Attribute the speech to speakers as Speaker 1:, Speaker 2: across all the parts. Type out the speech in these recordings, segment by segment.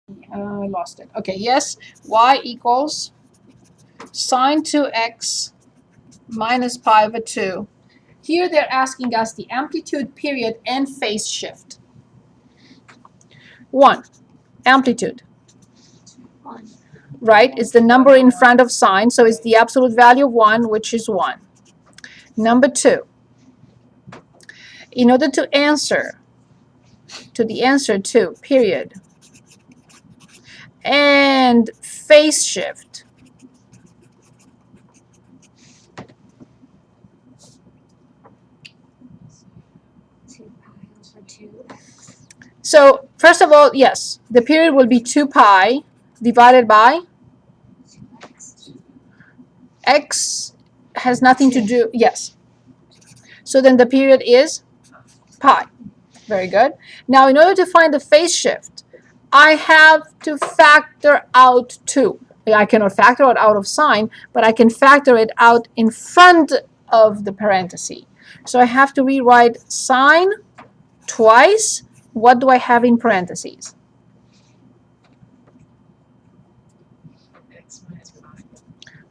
Speaker 1: I lost it. Okay, yes, y equals sine 2x minus pi over 2. Here they're asking us the amplitude, period, and phase shift. 1. Amplitude.
Speaker 2: 1.
Speaker 1: Right? It's the number in front of sine, so it's the absolute value of 1, which is 1. Number 2. In order to answer to the answer 2, period, and phase shift, so first of all, yes, the period will be 2 pi divided by x has nothing to do, yes. So then the period is pi. Very good. Now, in order to find the phase shift, I have to factor out 2. I cannot factor it out of sine, but I can factor it out in front of the parenthesis. So I have to rewrite sine twice. What do I have in parentheses?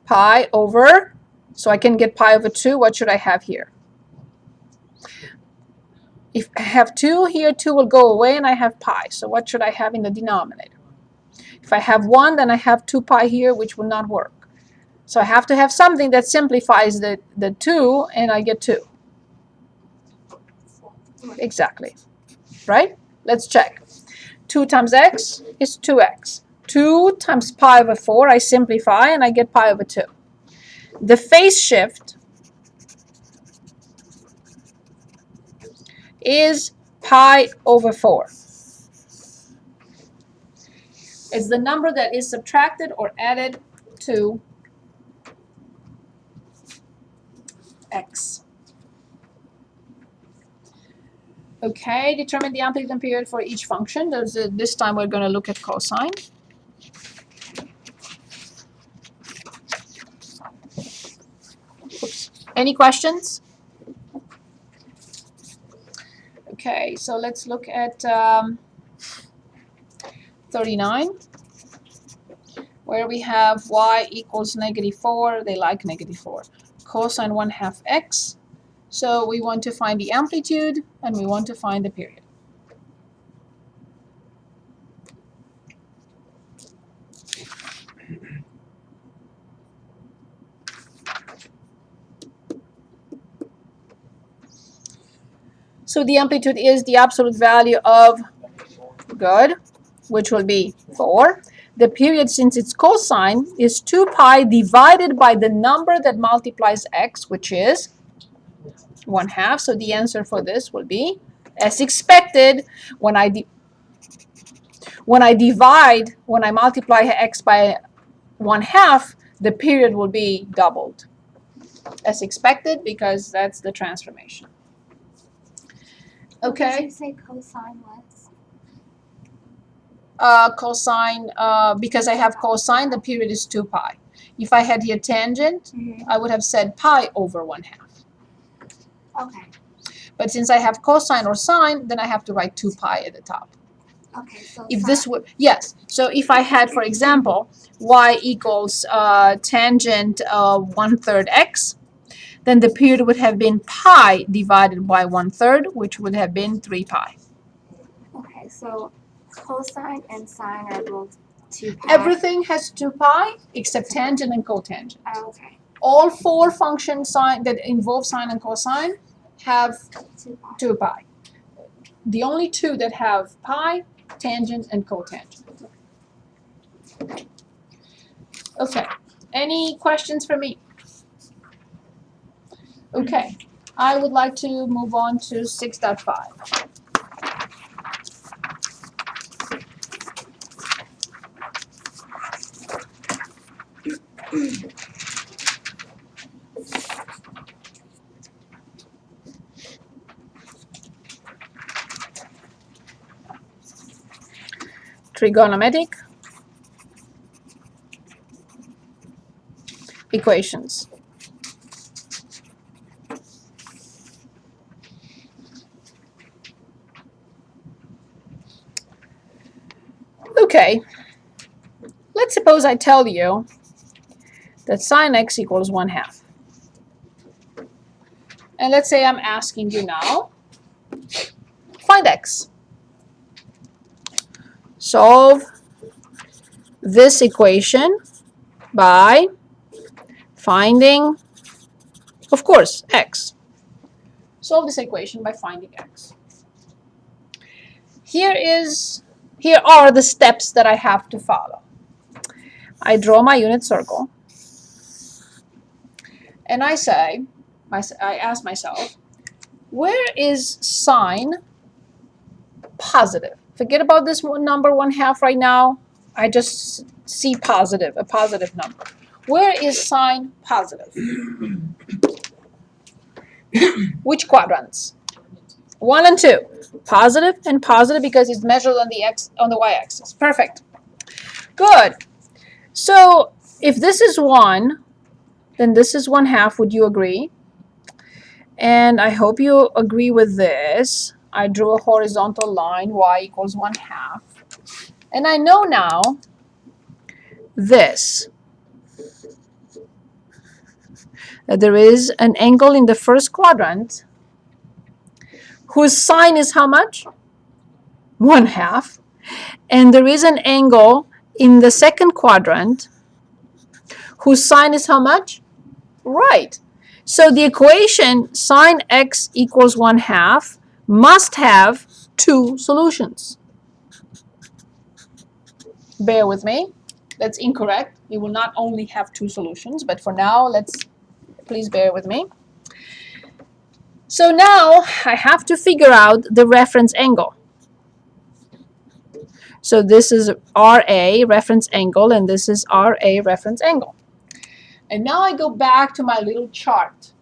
Speaker 1: Pi over, so I can get pi over 2. What should I have here? If I have 2 here, 2 will go away and I have pi. So what should I have in the denominator? If I have 1, then I have 2 pi here, which will not work. So I have to have something that simplifies the 2, and I get 2. Exactly. Right? Let's check. 2 times x is 2x. 2 times pi over 4, I simplify, and I get pi over 2. The phase shift is pi over 4. It's the number that is subtracted or added to x. Okay, determine the amplitude and period for each function. This time we're going to look at cosine. Oops. Any questions? Okay, so let's look at 39, where we have y equals -4. They like -4. Cosine 1/2 x. So we want to find the amplitude and we want to find the period. So the amplitude is the absolute value of, good, which will be 4. The period, since it's cosine, is 2 pi divided by the number that multiplies x, which is 1/2. So the answer for this will be, as expected, when I multiply x by 1/2, the period will be doubled, as expected, because that's the transformation. Okay.
Speaker 2: What did you say cosine was?
Speaker 1: Cosine, because I have cosine, the period is 2 pi. If I had here tangent, I would have said pi over 1/2.
Speaker 2: Okay.
Speaker 1: But since I have cosine or sine, then I have to write 2 pi at the top.
Speaker 2: Okay, so
Speaker 1: If this would, yes. So if I had, for example, y equals tangent 1/3 x, then the period would have been pi divided by 1/3, which would have been 3 pi.
Speaker 2: Okay, so cosine and sine are both 2 pi.
Speaker 1: Everything has 2 pi except tangent and cotangent.
Speaker 2: Oh, okay.
Speaker 1: All 4 functions that involve sine and cosine have
Speaker 2: 2 pi.
Speaker 1: 2 pi. The only 2 that have pi, tangent, and cotangent. Okay. Any questions for me? Okay. I would like to move on to 6.5. Trigonometric equations. Okay, let's suppose I tell you that sine x equals 1/2. And let's say I'm asking you now, find x. Solve this equation by finding, of course, x. Solve this equation by finding x. Here are the steps that I have to follow. I draw my unit circle, and I ask myself, where is sine positive? Forget about this number 1/2 right now. I just see positive, a positive number. Where is sine positive? Which quadrants? 1 and 2. Positive and positive because it's measured on the y-axis. Perfect. Good. So if this is 1, then this is 1/2. Would you agree? And I hope you agree with this. I drew a horizontal line, y equals 1/2. And I know now this, that there is an angle in the first quadrant whose sine is how much? 1/2. And there is an angle in the second quadrant whose sine is how much? Right. So the equation sine x equals 1/2 must have 2 solutions. Bear with me. That's incorrect. It will not only have 2 solutions, but for now, please bear with me. So now I have to figure out the reference angle. So this is RA, reference angle, and this is RA, reference angle. And now I go back to my little chart.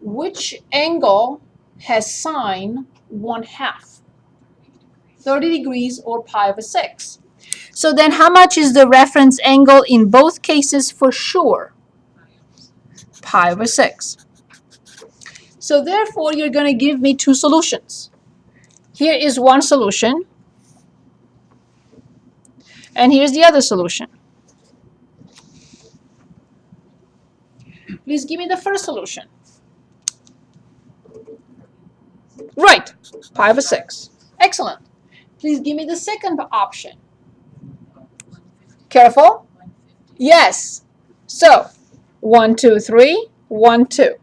Speaker 1: Which angle has sine 1/2? 30 degrees or pi over 6. So then how much is the reference angle in both cases for sure? Pi over 6. So therefore, you're going to give me 2 solutions. Here is one solution. And here's the other solution. Please give me the first solution. Right, pi over 6. Excellent. Please give me the second option. Careful. Yes. So, 1, 2, 3, 1, 2.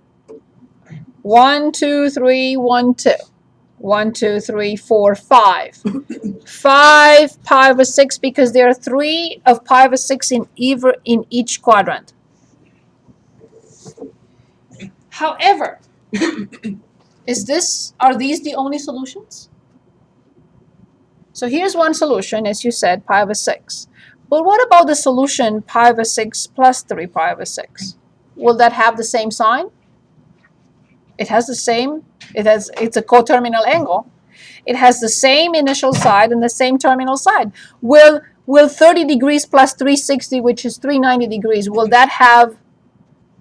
Speaker 1: 1, 2, 3, 1, 2. 1, 2, 3, 4, 5. 5 pi over 6 because there are 3 of pi over 6 in each quadrant. However, are these the only solutions? So here's one solution, as you said, pi over 6. But what about the solution pi over 6 plus 3 pi over 6? Will that have the same sign? It has the same, it's a coterminal angle. It has the same initial side and the same terminal side. Will 30 degrees plus 360, which is 390 degrees, will that have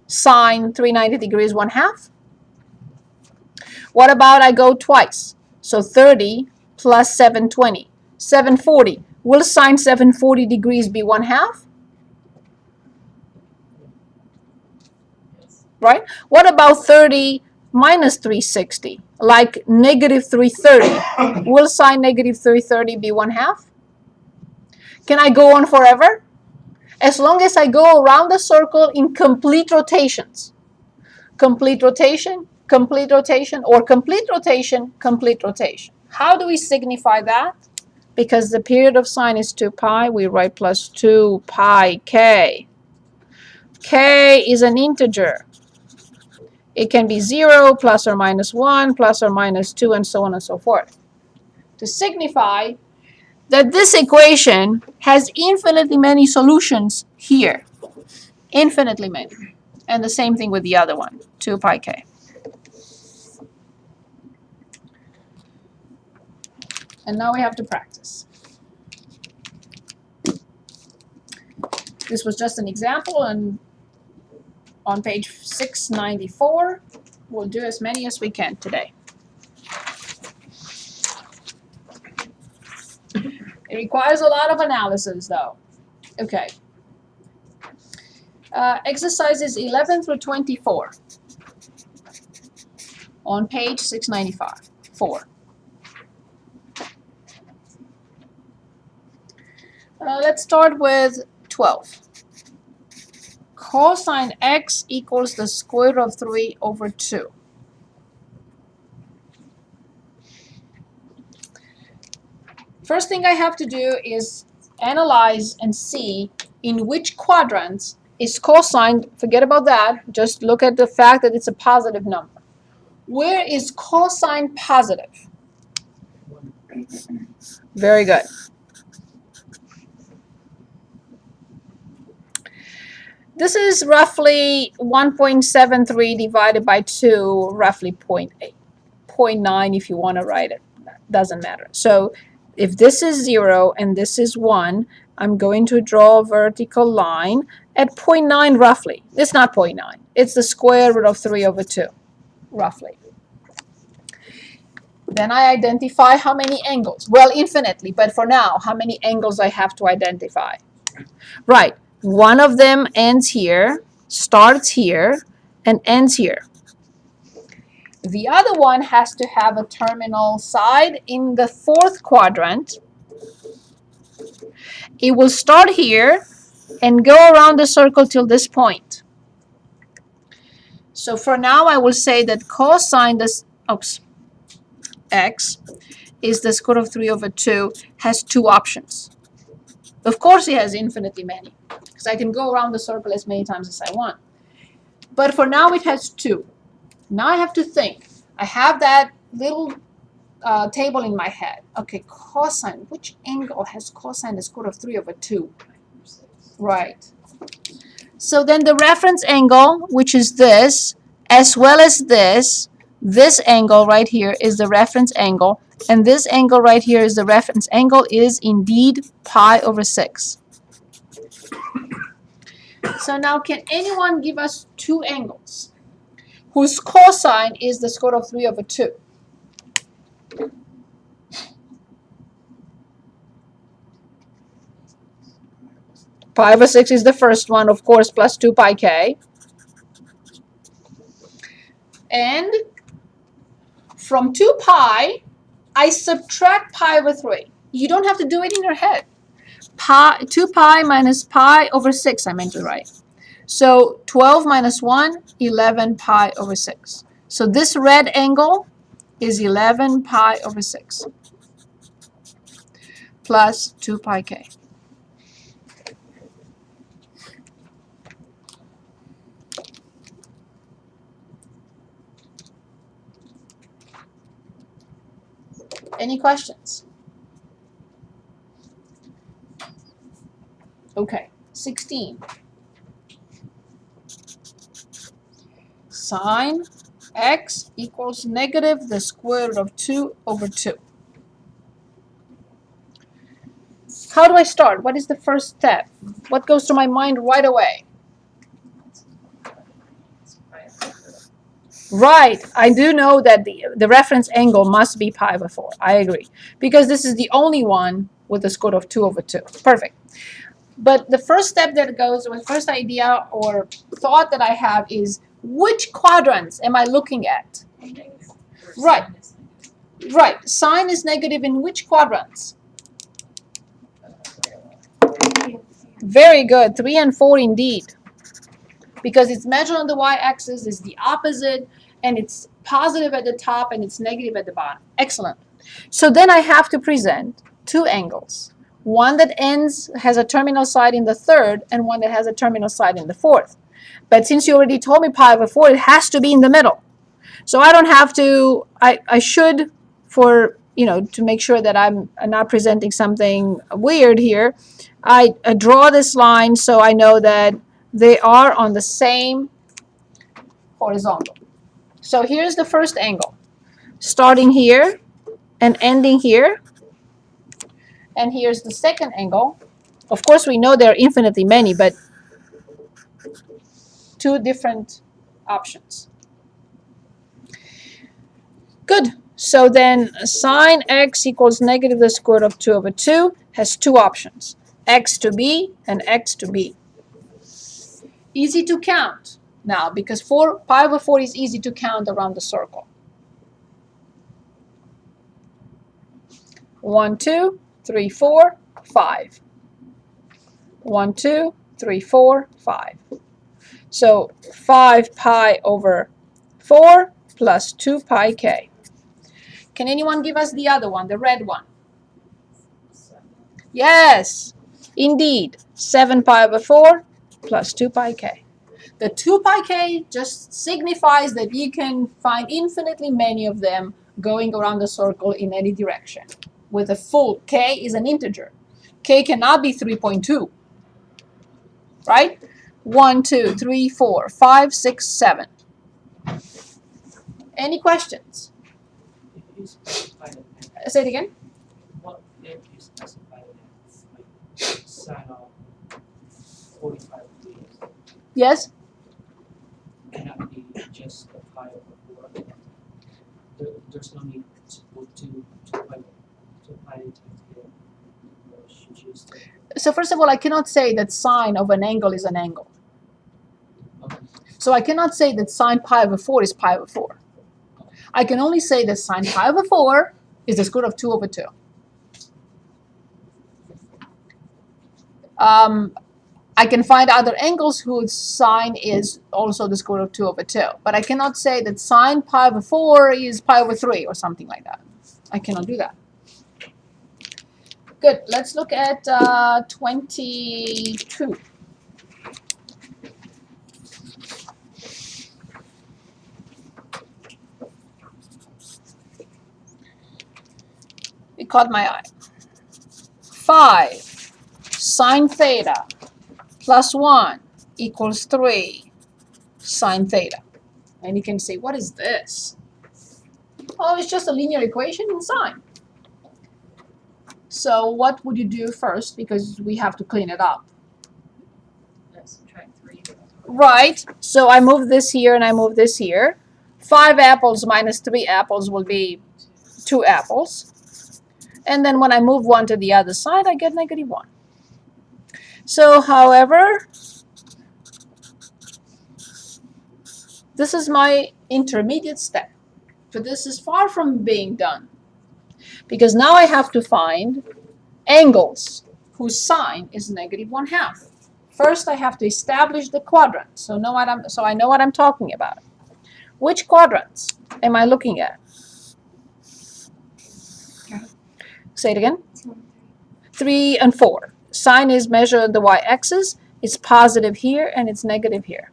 Speaker 1: sine 390 degrees 1/2? What about I go twice? So 30 plus 720, 740. Will sine 740 degrees be 1/2? Right? What about 30 minus 360, like negative 330? Will sine negative 330 be 1/2? Can I go on forever? As long as I go around the circle in complete rotations. Complete rotation, complete rotation, or complete rotation, complete rotation. How do we signify that? Because the period of sine is 2 pi, we write plus 2 pi k. K is an integer. It can be 0, plus or minus 1, plus or minus 2, and so on and so forth. To signify that this equation has infinitely many solutions here. Infinitely many. And the same thing with the other one, 2 pi k. And now we have to practice. This was just an example, and on page 694, we'll do as many as we can today. requires a lot of analysis, though. Okay. Exercises 11 through 24 on page 695. 4. Let's start with 12. Cosine x equals the square root of 3 over 2. First thing I have to do is analyze and see in which quadrants is cosine. Forget about that. Just look at the fact that it's a positive number. Where is cosine positive? Very good. This is roughly 1.73 divided by 2, roughly 0.8. 0.9 if you want to write it. Doesn't matter. So if this is 0 and this is 1, I'm going to draw a vertical line at 0.9 roughly. It's not 0.9. It's the square root of 3 over 2, roughly. Then I identify how many angles. Well, infinitely, but for now, how many angles I have to identify. Right. One of them ends here, starts here, and ends here. The other one has to have a terminal side in the 4th quadrant. It will start here and go around the circle till this point. So for now, I will say that cosine this, x is the square root of 3 over 2 has 2 options. Of course, it has infinitely many, because I can go around the circle as many times as I want. But for now, it has 2. Now I have to think. I have that little table in my head. Okay, cosine. Which angle has cosine the square root of 3 over 2? Right. So then the reference angle, which is this, as well as this angle right here is the reference angle, and this angle right here is the reference angle, is indeed pi over 6. So now can anyone give us 2 angles whose cosine is the square root of 3 over 2? Pi over 6 is the first one, of course, plus 2 pi k. And from 2 pi, I subtract pi over 3. You don't have to do it in your head. 2 pi minus pi over 6, I meant to write. So 12 minus 1, 11 pi over 6. So this red angle is 11 pi over 6 plus 2 pi k. Any questions? Okay, 16. Sine x equals negative the square root of 2 over 2. How do I start? What is the first step? What goes through my mind right away? Right, I do know that the reference angle must be pi over 4. I agree. Because this is the only one with the square root of 2 over 2. Perfect. But the first step that goes, the first idea or thought that I have is, which quadrants am I looking at? Right. Right. Sine is negative in which quadrants? Very good. 3 and 4 indeed. Because it's measured on the y-axis, it's the opposite, and it's positive at the top and it's negative at the bottom. Excellent. So then I have to present 2 angles. One that has a terminal side in the 3rd and one that has a terminal side in the 4th. But since you already told me pi over 4, it has to be in the middle. So I don't have to, I should, for, to make sure that I'm not presenting something weird here, I draw this line so I know that they are on the same horizontal. So here's the first angle, starting here and ending here. And here's the second angle. Of course, we know there are infinitely many, but 2 different options. Good. So then sine x equals negative the square root of 2 over 2 has two options, x to b and x to b. Easy to count now because pi over 4 is easy to count around the circle. 1, 2, 3, 4, 5. 1, 2, 3, 4, 5. So 5 pi over 4 plus 2 pi k. Can anyone give us the other one, the red one? Yes, indeed. 7 pi over 4 plus 2 pi k. The 2 pi k just signifies that you can find infinitely many of them going around the circle in any direction. With a full k is an integer. K cannot be 3.2. Right? 1, 2, 3, 4, 5, 6, 7. Any questions? Say it again.
Speaker 3: What if you specify it as like sine of 45 degrees?
Speaker 1: Yes?
Speaker 3: Cannot be just the pi over 4. There's no need to put 2 pi times here. Should choose
Speaker 1: So first of all, I cannot say that sine of an angle is an angle.
Speaker 3: okay.
Speaker 1: So I cannot say that sine pi over 4 is pi over 4. I can only say that sine pi over 4 is the square root of 2 over 2. I can find other angles whose sine is also the square root of 2 over 2. But I cannot say that sine pi over 4 is pi over 3 or something like that. I cannot do that. Good. Let's look at 22. It caught my eye. 5 sine theta plus 1 equals 3 sine theta. And you can say, what is this? Oh, it's just a linear equation in sine. So what would you do first? Because we have to clean it up.
Speaker 4: Let's subtract 3.
Speaker 1: Right. So I move this here and I move this here. 5 apples minus 3 apples will be 2 apples. And then when I move 1 to the other side, I get negative 1. So, however, this is my intermediate step. But this is far from being done. Because now I have to find angles whose sine is negative 1/2. First, I have to establish the quadrant. So I know what I'm talking about. Which quadrants am I looking at? Say it again.
Speaker 2: 2 and
Speaker 1: 3 and 4. Sine is measured on the y-axis. It's positive here and it's negative here.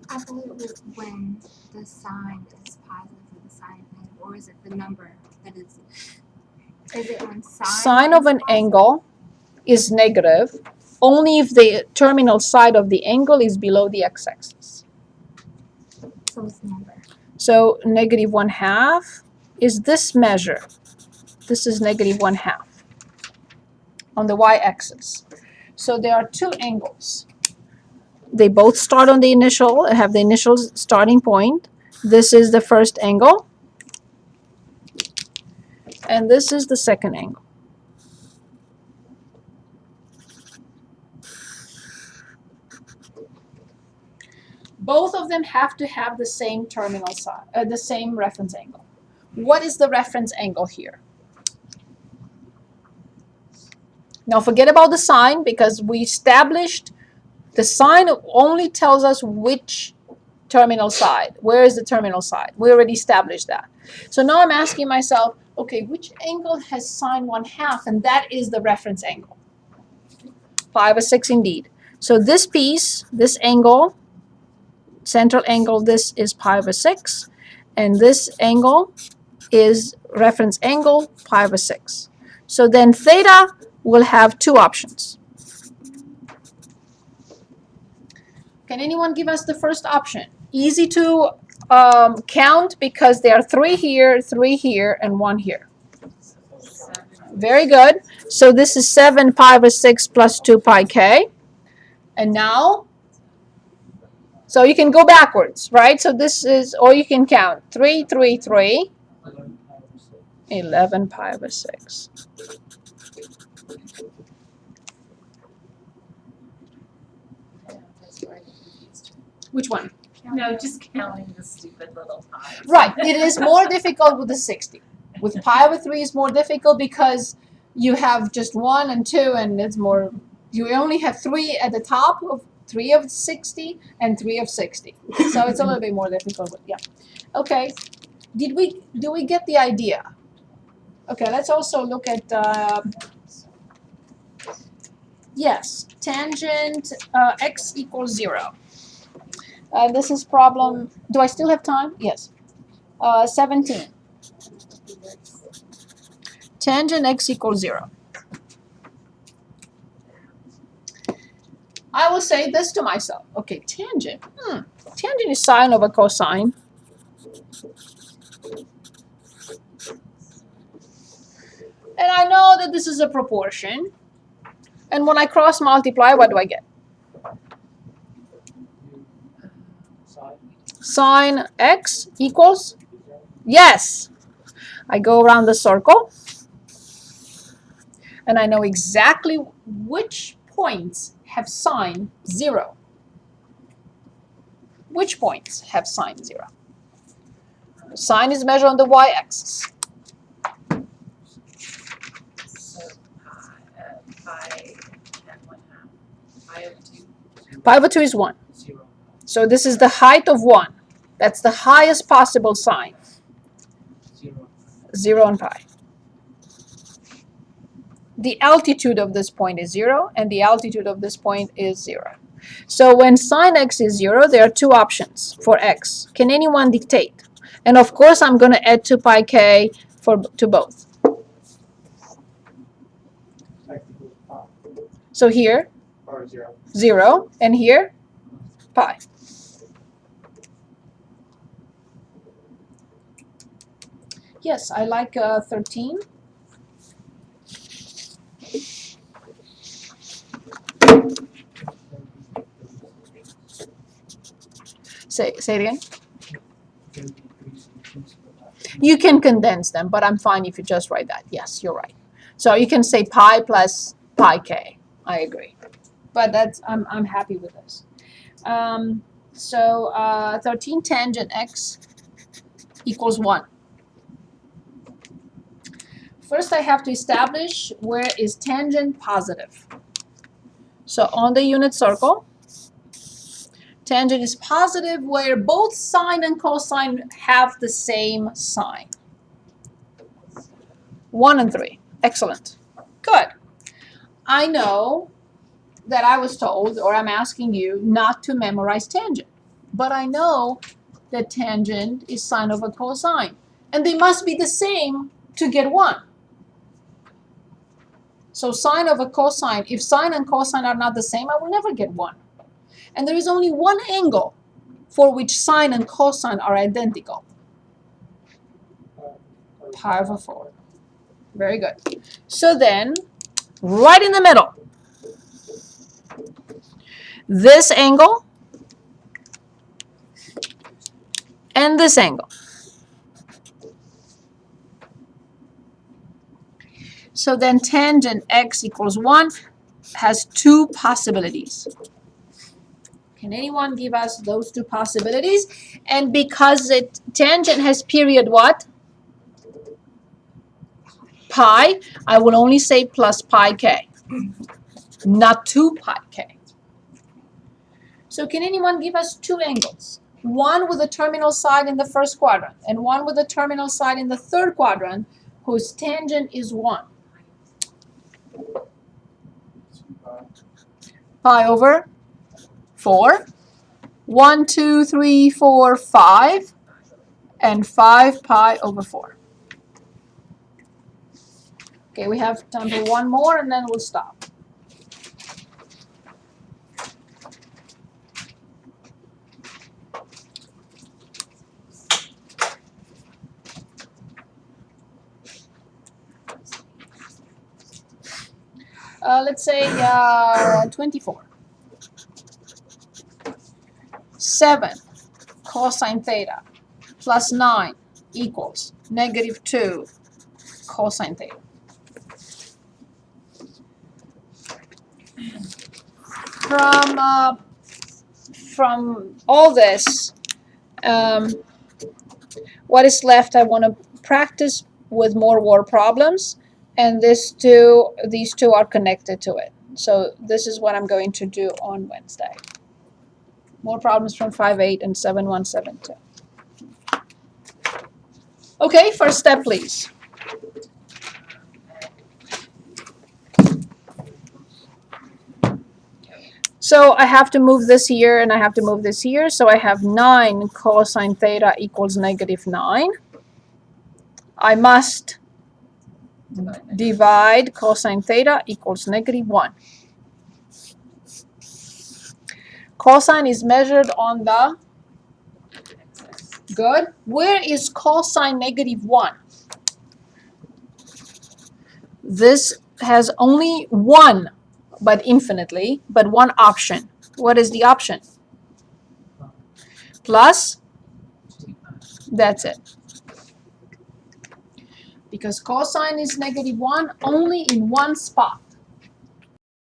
Speaker 2: 3. I believe it was when the sign is positive or the sign is negative, or is it the number that is? Is it when
Speaker 1: Sine of an angle is negative only if the terminal side of the angle is below the x-axis.
Speaker 2: So it's the number.
Speaker 1: So negative 1/2 is this measure. This is negative 1/2 on the y-axis. So there are two angles. They both start on the initial, have the initial starting point. This is the first angle. And this is the second angle. Both of them have to have the same terminal side, the same reference angle. What is the reference angle here? Now forget about the sine because we established the sine only tells us which terminal side. Where is the terminal side? We already established that. So now I'm asking myself, okay, which angle has sine 1/2? And that is the reference angle. 5/6 indeed. So this piece, this angle, central angle, this is 5/6. And this angle is reference angle 5/6. So then theta will have two options. Can anyone give us the first option? Easy to count because there are 3 here, and 1 here. Very good. So this is 7 pi/6 plus 2 pi k. And now, so you can go backwards, right? So this is, or you can count 3, 3, 3. 11 pi over 6.
Speaker 4: Yeah, that's where I get confused.
Speaker 1: Which one?
Speaker 4: No, just counting the stupid little pies.
Speaker 1: Right, it is more difficult with the 60. With pi over 3 is more difficult because you have just 1 and 2 and it's more, you only have 3 at the top of 3 of 60 and 3 of 60. So it's a little bit more difficult, but yeah. Okay, do we get the idea? Okay, let's also look at, yes, tangent x equals 0. This is problem, do I still have time? Yes. 17. Tangent x equals 0. I will say this to myself. Okay, tangent. Tangent is sine over cosine. And I know that this is a proportion. And when I cross multiply, what do I get? Sine x equals? Yes. I go around the circle. And I know exactly which points have sine 0. Which points have sine 0? Sine is measured on the y-axis.
Speaker 4: So pi at 1/2. Pi over 2.
Speaker 1: Pi over 2 is 1.
Speaker 3: 0.
Speaker 1: So this is the height of 1. That's the highest possible sine.
Speaker 3: 0.
Speaker 1: 0 and pi. The altitude of this point is 0, and the altitude of this point is 0. So when sine x is 0, there are two options for x. Can anyone dictate? And of course, I'm going to add 2 pi k to both. So here,
Speaker 5: Or 0.
Speaker 1: 0, and here, pi. Yes, I like 13. Say it again. You can condense them, but I'm fine if you just write that. Yes, you're right. So you can say pi plus pi k. I agree. But that's I'm happy with this. 13 tangent x equals 1. First, I have to establish where is tangent positive. So on the unit circle, tangent is positive where both sine and cosine have the same sign. 1 and 3. Excellent. Good. I know that I was told, or I'm asking you, not to memorize tangent. But I know that tangent is sine over cosine. And they must be the same to get 1. So sine over cosine, if sine and cosine are not the same, I will never get 1. And there is only one angle for which sine and cosine are identical. Pi over 4. Very good. So then, right in the middle, this angle and this angle. So then tangent x equals 1 has 2 possibilities. Can anyone give us those 2 possibilities? And because tangent has period what? Pi, I will only say plus pi k, not 2 pi k. So can anyone give us 2 angles? One with a terminal side in the first quadrant and one with a terminal side in the third quadrant whose tangent is 1. Pi over 4. 1, 2, 3, 4, 5. And 5 pi over 4. Okay, we have time for one more and then we'll stop. Let's say 24. 7 cosine theta plus 9 equals -2 cosine theta. From all this, what is left? I want to practice with more word problems, and these two are connected to it. So this is what I'm going to do on Wednesday. More problems from 5.8 and 7.1.7.2. Okay, first step, please. So I have to move this here and I have to move this here. So I have 9 cosine theta equals -9. I must divide cosine theta equals -1. Cosine is measured on the, good. Where is cosine -1? This has only one, but infinitely, but one option. What is the option? Plus,
Speaker 3: 2 pi.
Speaker 1: that's it. Because cosine is -1 only in one spot.